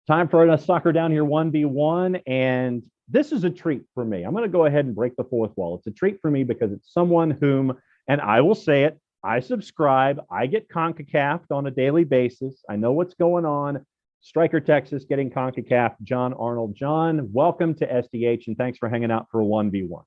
Time for a soccer down here 1v1. And this is a treat for me. I'm going to go ahead and break the fourth wall. It's a treat for me because it's someone whom, and I will say it, I subscribe. I get CONCACAFed on a daily basis. I know what's going on. Striker Texas getting CONCACAF, Jon Arnold. Jon, welcome to SDH, and thanks for hanging out for a 1v1.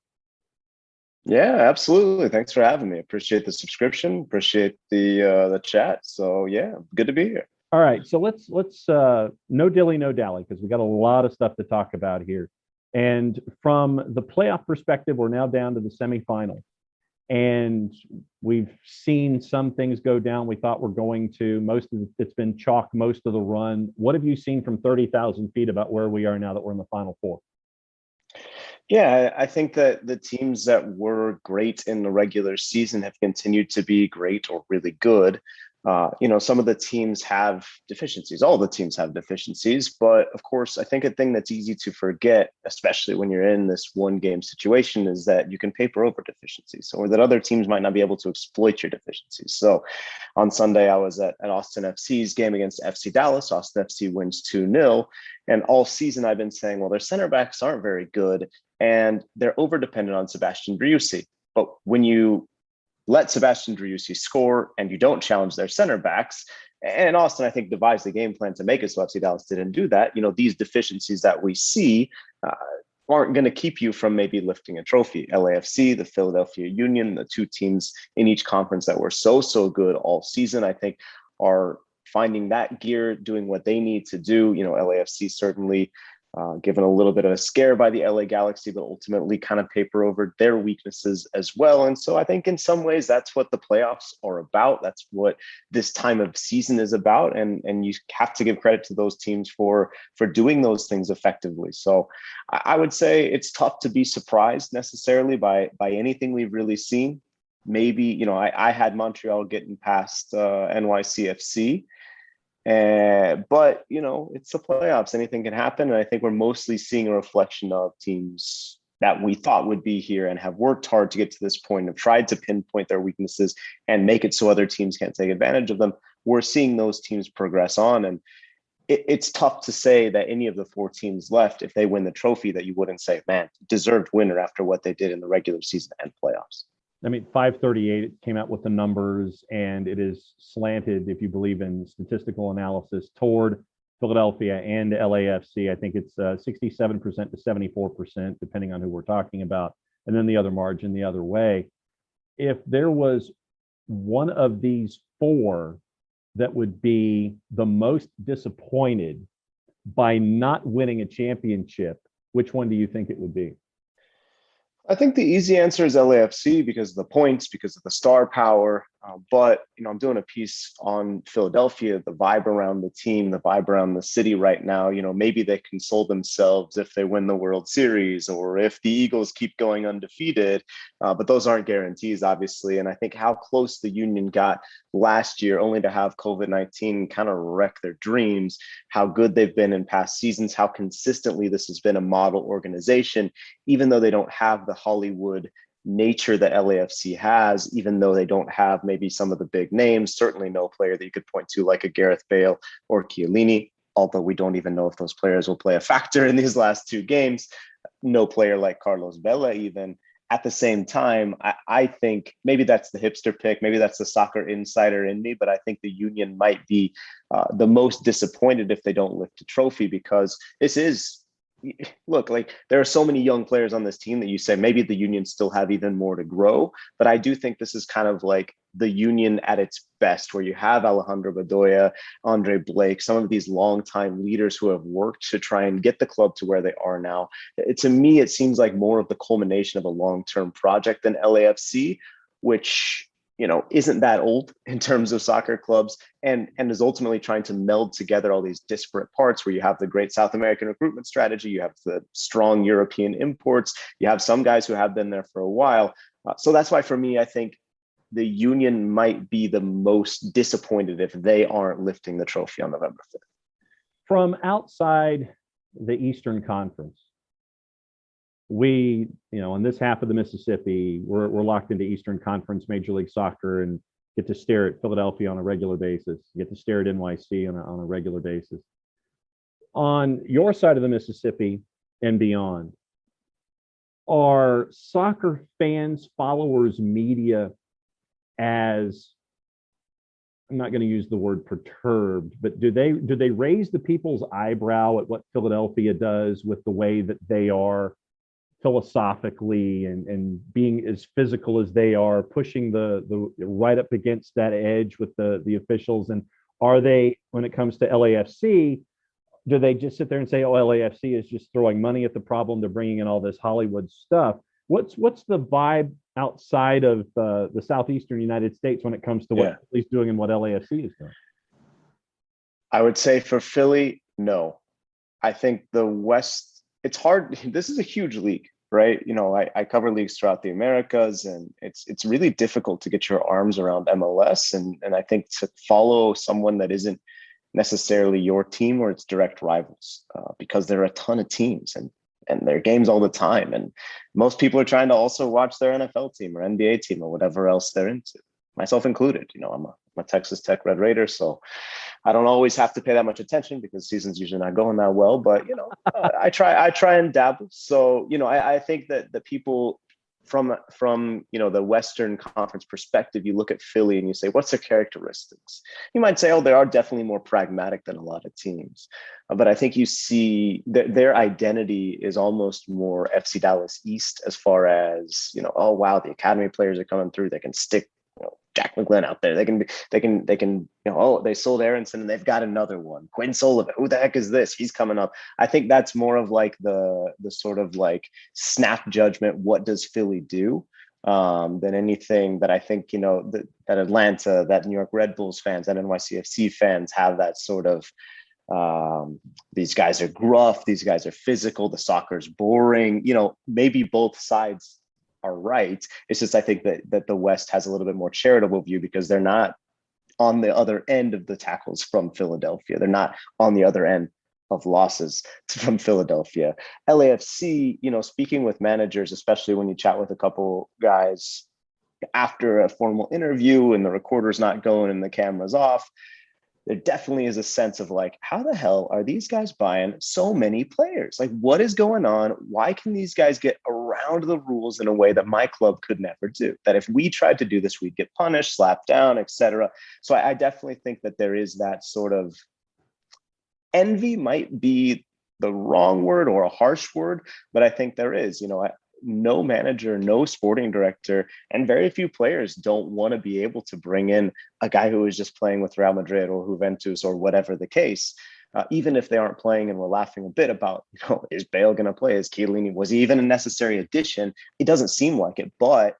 Yeah, absolutely. Thanks for having me. Appreciate the subscription. Appreciate the chat. So yeah, good to be here. All right, so let's no dilly, no dally, because we got a lot of stuff to talk about here. And from the playoff perspective, we're now down to the semifinal. And we've seen some things go down we thought were going to. It's been chalk most of the run. What have you seen from 30,000 feet about where we are now that we're in the Final Four? Yeah, I think that the teams that were great in the regular season have continued to be great or really good. Some of the teams have deficiencies. All the teams have deficiencies, but of course, I think a thing that's easy to forget, especially when you're in this one game situation, is that you can paper over deficiencies, or that other teams might not be able to exploit your deficiencies. So on Sunday, I was at Austin FC's game against FC Dallas. Austin FC wins 2-0. And all season I've been saying, well, their center backs aren't very good and they're over dependent on Sebastian Driussi. But when you let Sebastian Driussi score and you don't challenge their center backs, and Austin, I think, devised the game plan to make it so FC Dallas didn't do that. These deficiencies that we see aren't going to keep you from maybe lifting a trophy. LAFC, the Philadelphia Union, the two teams in each conference that were so good all season, I think, are finding that gear, doing what they need to do. LAFC certainly given a little bit of a scare by the LA Galaxy, but ultimately kind of paper over their weaknesses as well. And so I think in some ways that's what the playoffs are about. That's what this time of season is about. And you have to give credit to those teams for doing those things effectively. So I would say it's tough to be surprised necessarily by anything we've really seen. Maybe, I had Montreal getting past NYCFC. But it's the playoffs. Anything can happen. And I think we're mostly seeing a reflection of teams that we thought would be here and have worked hard to get to this point, have tried to pinpoint their weaknesses and make it so other teams can't take advantage of them. We're seeing those teams progress on. And it's tough to say that any of the four teams left, if they win the trophy, that you wouldn't say, man, deserved winner after what they did in the regular season and playoffs. 538 came out with the numbers, and it is slanted, if you believe in statistical analysis, toward Philadelphia and LAFC. I think it's 67% to 74%, depending on who we're talking about. And then the other margin the other way. If there was one of these four that would be the most disappointed by not winning a championship, which one do you think it would be? I think the easy answer is LAFC because of the points, because of the star power. But I'm doing a piece on Philadelphia, the vibe around the team, the vibe around the city right now. Maybe they console themselves if they win the World Series or if the Eagles keep going undefeated. But those aren't guarantees, obviously. And I think how close the Union got last year, only to have COVID-19 kind of wreck their dreams, how good they've been in past seasons, how consistently this has been a model organization, even though they don't have the Hollywood nature that LAFC has, even though they don't have maybe some of the big names, certainly no player that you could point to like a Gareth Bale or Chiellini, although we don't even know if those players will play a factor in these last two games. No player like Carlos Vela even. At the same time, I think maybe that's the hipster pick, maybe that's the soccer insider in me, but I think the Union might be the most disappointed if they don't lift a trophy, because this is, look, like there are so many young players on this team that you say maybe the Union still have even more to grow. But I do think this is kind of like the Union at its best, where you have Alejandro Bedoya, Andre Blake, some of these longtime leaders who have worked to try and get the club to where they are now. To me, it seems like more of the culmination of a long-term project than LAFC, which isn't that old in terms of soccer clubs, and is ultimately trying to meld together all these disparate parts, where you have the great South American recruitment strategy, you have the strong European imports, you have some guys who have been there for a while. So that's why for me, I think the Union might be the most disappointed if they aren't lifting the trophy on November 5th. From outside the Eastern Conference, we, in this half of the Mississippi, we're locked into Eastern Conference Major League Soccer and get to stare at Philadelphia on a regular basis, get to stare at NYC on a regular basis. On your side of the Mississippi and beyond, are soccer fans, followers, media as, I'm not going to use the word perturbed, but do they raise the people's eyebrow at what Philadelphia does with the way that they are philosophically and being as physical as they are, pushing the right up against that edge with the officials? And are they, when it comes to LAFC, do they just sit there and say, oh, LAFC is just throwing money at the problem, they're bringing in all this Hollywood stuff? What's the vibe outside of the southeastern United States when it comes to what Philly's doing and what LAFC is doing? I would say for Philly, no. I think the West, it's hard. This is a huge league, right? You know, I cover leagues throughout the Americas, and it's really difficult to get your arms around MLS. And I think to follow someone that isn't necessarily your team or its direct rivals, because there are a ton of teams and there are games all the time. And most people are trying to also watch their NFL team or NBA team or whatever else they're into, myself included. You know, I'm a Texas Tech Red Raider, so I don't always have to pay that much attention because season's usually not going that well. But you know, I try and dabble. So you know, I think that the people from you know the Western Conference perspective, you look at Philly and you say, what's their characteristics? You might say, oh, they are definitely more pragmatic than a lot of teams, but I think you see that their identity is almost more FC Dallas East, as far as, you know, oh wow, the academy players are coming through, they can stick, you know, Jack McGlynn out there. They can, you know, oh, they sold Aronson and they've got another one. Quinn Sullivan, who the heck is this? He's coming up. I think that's more of like the sort of like snap judgment. What does Philly do? Than anything that I think, you know, that Atlanta, that New York Red Bulls fans, that NYCFC fans have that sort of, these guys are gruff, these guys are physical, the soccer's boring. You know, maybe both sides are right. It's just, I think that the West has a little bit more charitable view because they're not on the other end of the tackles from Philadelphia. They're not on the other end of losses from Philadelphia. LAFC, you know, speaking with managers, especially when you chat with a couple guys after a formal interview and the recorder's not going and the camera's off, there definitely is a sense of like, how the hell are these guys buying so many players? Like, what is going on? Why can these guys get around the rules in a way that my club could never do? That if we tried to do this, we'd get punished, slapped down, etc. So I definitely think that there is that sort of envy, might be the wrong word or a harsh word, but I think there is, you know, no manager, no sporting director, and very few players don't want to be able to bring in a guy who is just playing with Real Madrid or Juventus or whatever the case, even if they aren't playing. And we're laughing a bit about, you know, is Bale going to play? Is Chiellini, was he even a necessary addition? It doesn't seem like it, but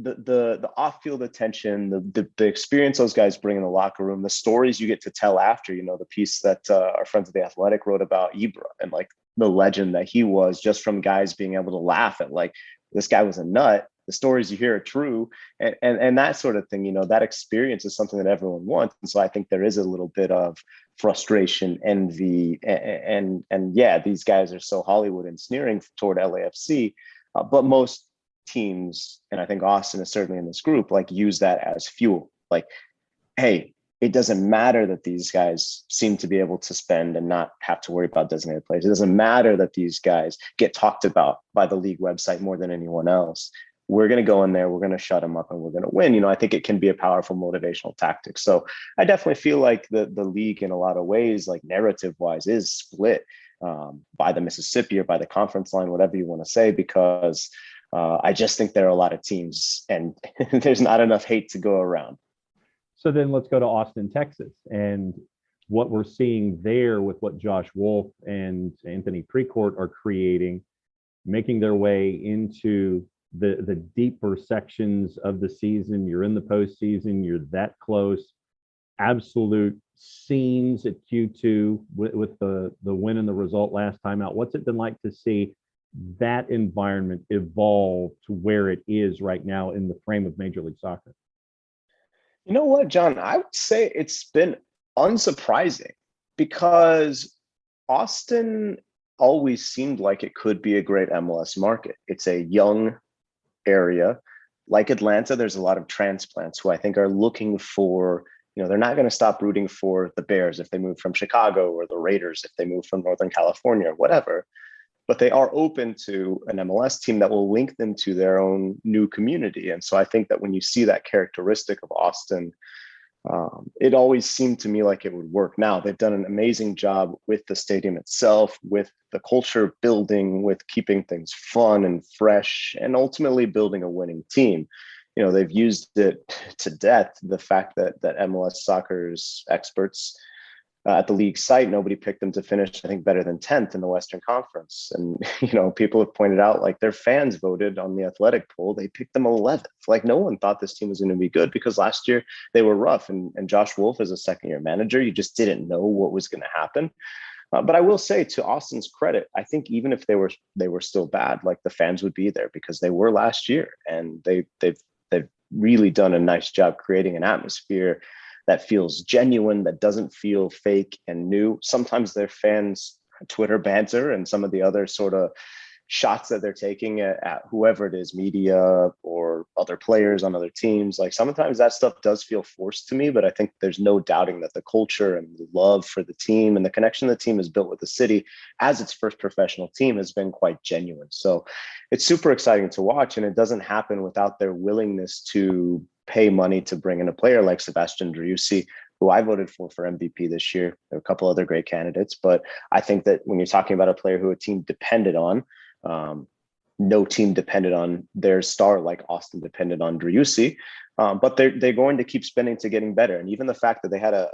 the off-field attention, the experience those guys bring in the locker room, the stories you get to tell after, you know, the piece that our friends at The Athletic wrote about Ibra and like the legend that he was, just from guys being able to laugh at like, this guy was a nut. The stories you hear are true, and that sort of thing. You know, that experience is something that everyone wants. And so I think there is a little bit of frustration, envy, and yeah, these guys are so Hollywood and sneering toward LAFC, but most teams, and I think Austin is certainly in this group, like use that as fuel. Like, hey, it doesn't matter that these guys seem to be able to spend and not have to worry about designated players. It doesn't matter that these guys get talked about by the league website more than anyone else. We're going to go in there, we're going to shut them up, and we're going to win. You know, I think it can be a powerful motivational tactic. So I definitely feel like the league in a lot of ways, like narrative wise, is split by the Mississippi or by the conference line, whatever you want to say, because I just think there are a lot of teams and there's not enough hate to go around. So then let's go to Austin, Texas, and what we're seeing there with what Josh Wolf and Anthony Precourt are creating, making their way into the deeper sections of the season. You're in the postseason, you're that close. Absolute scenes at Q2 with the win and the result last time out. What's it been like to see that environment evolve to where it is right now in the frame of Major League Soccer? You know what, John? I would say it's been unsurprising because Austin always seemed like it could be a great MLS market. It's a young area. Like Atlanta, there's a lot of transplants who I think are looking for, they're not going to stop rooting for the Bears if they move from Chicago, or the Raiders if they move from Northern California or whatever. But they are open to an MLS team that will link them to their own new community. And so I think that when you see that characteristic of Austin, it always seemed to me like it would work. Now, they've done an amazing job with the stadium itself, with the culture building, with keeping things fun and fresh, and ultimately building a winning team. They've used it to death. The fact that MLS soccer's experts at the league site, nobody picked them to finish, I think, better than 10th in the Western Conference. And, people have pointed out, like, their fans voted on the Athletic poll. They picked them 11th. Like, no one thought this team was going to be good, because last year they were rough. And Josh Wolf is a second-year manager. You just didn't know what was going to happen. But I will say, to Austin's credit, I think even if they were still bad, like, the fans would be there, because they were last year. And they've really done a nice job creating an atmosphere that feels genuine, that doesn't feel fake and new. Sometimes their fans Twitter banter and some of the other sort of shots that they're taking at whoever it is, media or other players on other teams, like, sometimes that stuff does feel forced to me. But I think there's no doubting that the culture and the love for the team and the connection the team has built with the city as its first professional team has been quite genuine. So it's super exciting to watch, and it doesn't happen without their willingness to pay money to bring in a player like Sebastian Driussi, who I voted for MVP this year. There are a couple other great candidates, but I think that when you're talking about a player who a team depended on, no team depended on their star like Austin depended on Driussi. But they're going to keep spending to getting better. And even the fact that they had a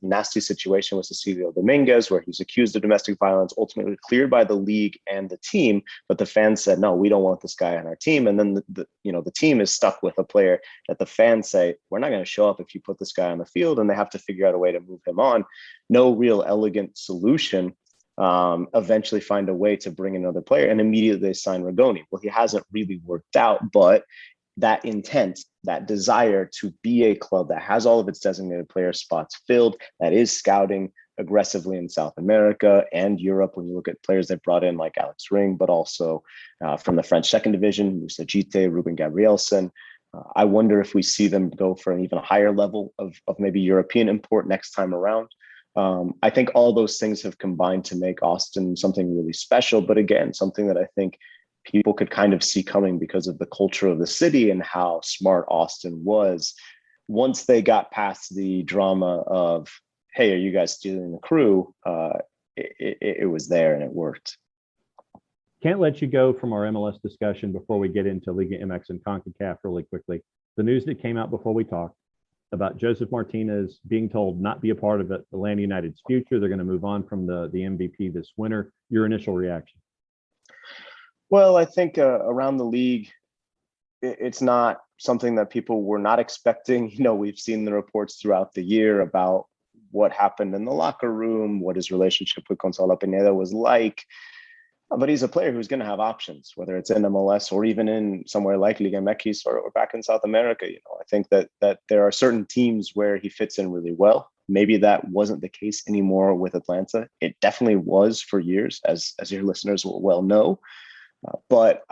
nasty situation with Cecilio Dominguez, where he's accused of domestic violence, ultimately cleared by the league and the team, but the fans said, no, we don't want this guy on our team. And then the team is stuck with a player that the fans say, we're not going to show up if you put this guy on the field, and they have to figure out a way to move him on. No real elegant solution. Eventually find a way to bring another player, and immediately they sign Rigoni. Well, he hasn't really worked out, but that intent, that desire to be a club that has all of its designated player spots filled, that is scouting aggressively in South America and Europe, when you look at players they've brought in like Alex Ring, but also from the French second division, Moussa Djite, Ruben Gabrielsen. I wonder if we see them go for an even higher level of maybe European import next time around. I think all those things have combined to make Austin something really special, but again, something that I think people could kind of see coming because of the culture of the city and how smart Austin was. Once they got past the drama of, hey, are you guys stealing the crew? It was there and it worked. Can't let you go from our MLS discussion before we get into Liga MX and CONCACAF really quickly. The news that came out before we talked about Joseph Martinez being told not be a part of Atlanta United's future. They're going to move on from the MVP this winter. Your initial reaction? Well, I think around the league, it's not something that people were not expecting. We've seen the reports throughout the year about what happened in the locker room, what his relationship with Gonzalo Pineda was like. But he's a player who's going to have options, whether it's in MLS or even in somewhere like Liga MX or back in South America. I think that there are certain teams where he fits in really well. Maybe that wasn't the case anymore with Atlanta. It definitely was for years, as your listeners will well know. But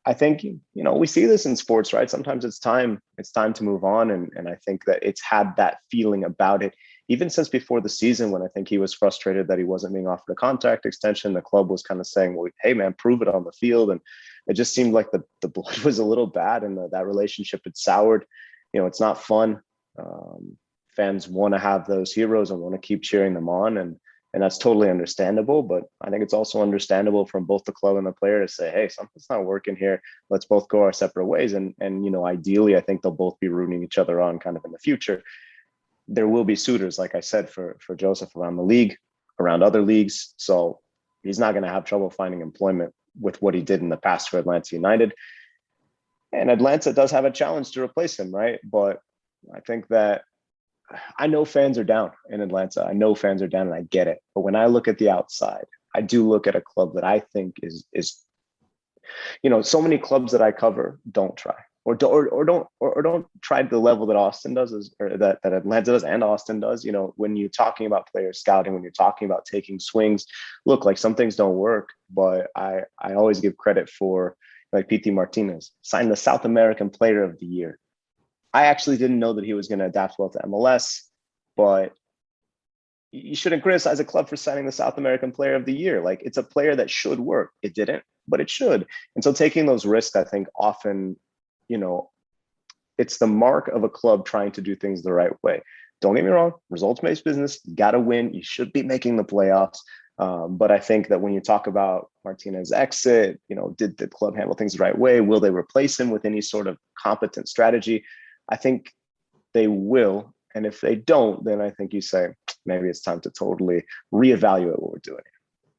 I think, we see this in sports, right? Sometimes it's time to move on. And I think that it's had that feeling about it, even since before the season, when I think he was frustrated that he wasn't being offered a contract extension. The club was kind of saying, well, hey, man, prove it on the field. And it just seemed like the blood was a little bad, and that relationship had soured. It's not fun. Fans want to have those heroes and want to keep cheering them on. And that's totally understandable. But I think it's also understandable from both the club and the player to say, hey, something's not working here. Let's both go our separate ways. And ideally, I think they'll both be rooting each other on kind of in the future. There will be suitors, like I said, for Joseph around the league, around other leagues. So he's not going to have trouble finding employment with what he did in the past for Atlanta United. And Atlanta does have a challenge to replace him, right? But I think that I know fans are down in Atlanta. I know fans are down, and I get it. But when I look at the outside, I do look at a club that I think is so many clubs that I cover don't try. Or don't try the level that Austin does, or that Atlanta does and Austin does. When you're talking about player scouting, when you're talking about taking swings, look, like, some things don't work, but I always give credit for, like, Pity Martinez, signed the South American Player of the Year. I actually didn't know that he was going to adapt well to MLS. but you shouldn't criticize a club for signing the South American Player of the Year. Like, it's a player that should work. It didn't, but it should. And so taking those risks, I think often, it's the mark of a club trying to do things the right way. Don't get me wrong, results-based business, got to win. You should be making the playoffs. But I think that when you talk about Martinez's exit, did the club handle things the right way? Will they replace him with any sort of competent strategy? I think they will. And if they don't, then I think you say, maybe it's time to totally reevaluate what we're doing.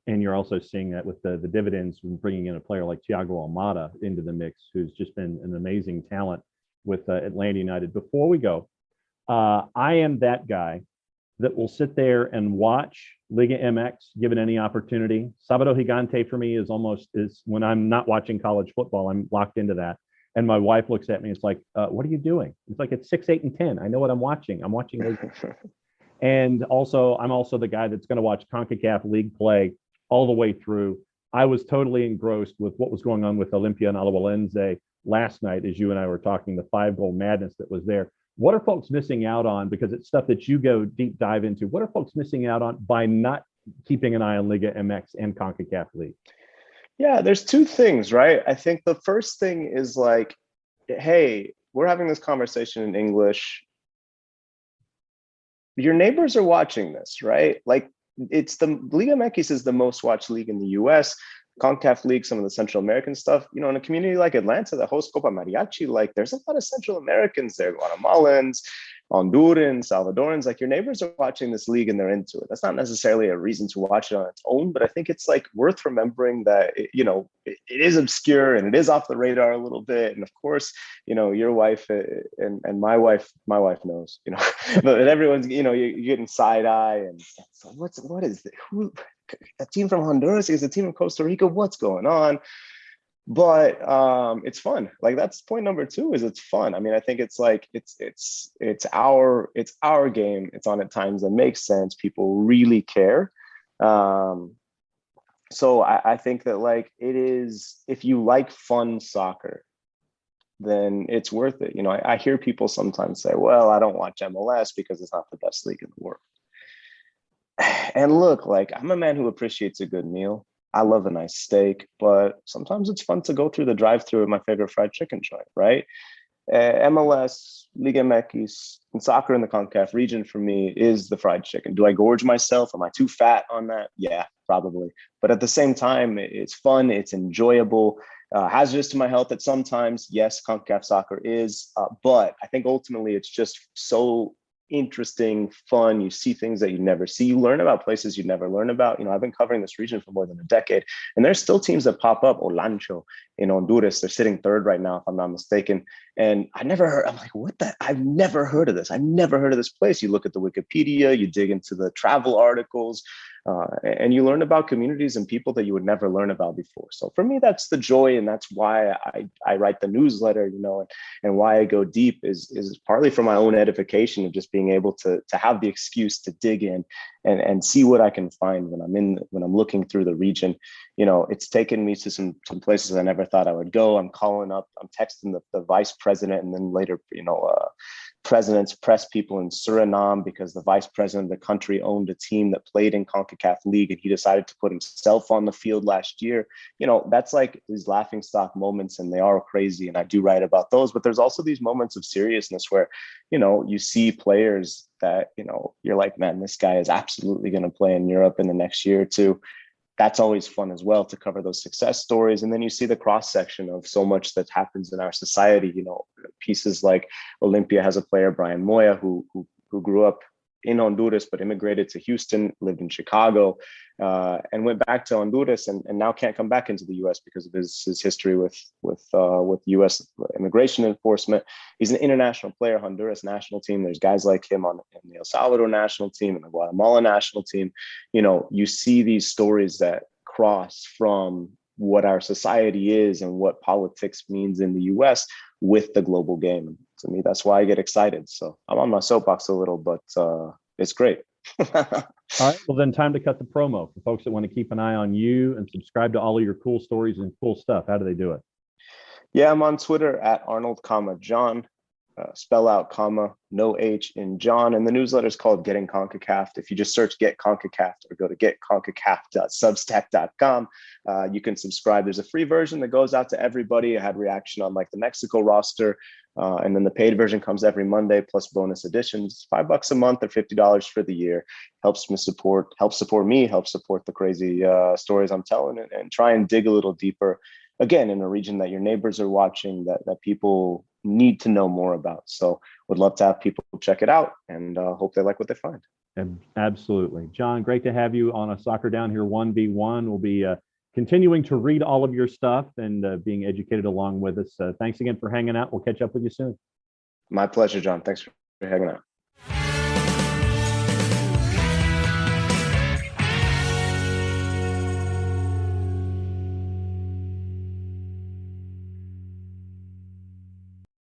And you're also seeing that with the dividends from bringing in a player like Thiago Almada into the mix, who's just been an amazing talent with Atlanta United. Before we go, I am that guy that will sit there and watch Liga MX given any opportunity. Sábado Gigante for me is when I'm not watching college football, I'm locked into that. And my wife looks at me, it's like, what are you doing? It's like, it's 6, 8, and 10. I know what I'm watching. I'm watching Liga. And also, I'm also the guy that's going to watch CONCACAF League play all the way through. I was totally engrossed with what was going on with Olimpia and Alajuelense last night, as you and I were talking, the 5-goal madness that was there. What are folks missing out on? Because it's stuff that you go deep dive into. What are folks missing out on by not keeping an eye on Liga MX and CONCACAF League? Yeah, there's two things, right? I think the first thing is like, hey, we're having this conversation in English. Your neighbors are watching this, right? Like, it's the Liga MX is the most watched league in the US. CONCACAF League, some of the Central American stuff, in a community like Atlanta that hosts Copa Mariachi, like, there's a lot of Central Americans there, Guatemalans, Hondurans, Salvadorans. Like, your neighbors are watching this league and they're into it. That's not necessarily a reason to watch it on its own, but I think it's like worth remembering that it is obscure and it is off the radar a little bit. And of course, your wife and my wife knows, but everyone's, you're getting side eye and so what is it? Who? A team from Honduras is a team from Costa Rica. What's going on? But it's fun. Like, that's point number 2, is it's fun. I mean, I think it's like it's our game. It's on at times that makes sense. People really care. So I think that, like, it is, if you like fun soccer, then it's worth it. I hear people sometimes say, well, I don't watch MLS because it's not the best league in the world. And look, like, I'm a man who appreciates a good meal. I love a nice steak, but sometimes it's fun to go through the drive-thru at my favorite fried chicken joint, right? MLS, Liga MX, and soccer in the CONCACAF region for me is the fried chicken. Do I gorge myself? Am I too fat on that? Yeah, probably. But at the same time, it's fun, it's enjoyable. Hazardous to my health at sometimes. Yes, CONCACAF soccer is, but I think ultimately it's just so interesting, fun. You see things that you never see. You learn about places you never learn about. I've been covering this region for more than a decade, and there's still teams that pop up. Olancho in Honduras, they're sitting 3rd right now, if I'm not mistaken. And I never heard. I'm like, what the? I've never heard of this. I've never heard of this place. You look at the Wikipedia, you dig into the travel articles, and you learn about communities and people that you would never learn about before. So for me, that's the joy, and that's why I write the newsletter, and why I go deep is partly for my own edification of just being able to have the excuse to dig in and see what I can find when I'm looking through the region. It's taken me to some places I never thought I would go. I'm calling up, I'm texting the vice president, and then later, presidents, press people in Suriname, because the vice president of the country owned a team that played in CONCACAF League, and he decided to put himself on the field last year. That's like these laughing stock moments, and they are crazy, and I do write about those. But there's also these moments of seriousness where, you see players that, you're like, man, this guy is absolutely going to play in Europe in the next year or two. That's always fun as well, to cover those success stories. And then you see the cross section of so much that happens in our society. Pieces like Olimpia has a player, Brian Moya, who grew up in Honduras but immigrated to Houston, lived in Chicago, and went back to Honduras, and now can't come back into the U.S. because of his history with U.S. immigration enforcement. He's an international player, Honduras national team. There's guys like him in the El Salvador national team and the Guatemala national team. You see these stories that cross from what our society is and what politics means in the U.S. with the global game. And to me, that's why I get excited. So I'm on my soapbox a little, but it's great. All right. Well, then time to cut the promo for folks that want to keep an eye on you and subscribe to all of your cool stories and cool stuff. How do they do it? Yeah, I'm on Twitter at Arnold, Jon. spell out comma, no H in John. And the newsletter is called Getting CONCACAF. If you just search Get CONCACAF or go to getconcacaf.substack.com, you can subscribe. There's a free version that goes out to everybody. I had reaction on like the Mexico roster. And then the paid version comes every Monday plus bonus editions. $5 a month or $50 for the year. Helps support me, helps support the crazy stories I'm telling, and try and dig a little deeper, again, in a region that your neighbors are watching, that people need to know more about. So would love to have people check it out, and hope they like what they find. Absolutely. Jon, great to have you on a Soccer Down Here 1v1. We'll be continuing to read all of your stuff and being educated along with us. Thanks again for hanging out. We'll catch up with you soon. My pleasure, John. Thanks for hanging out.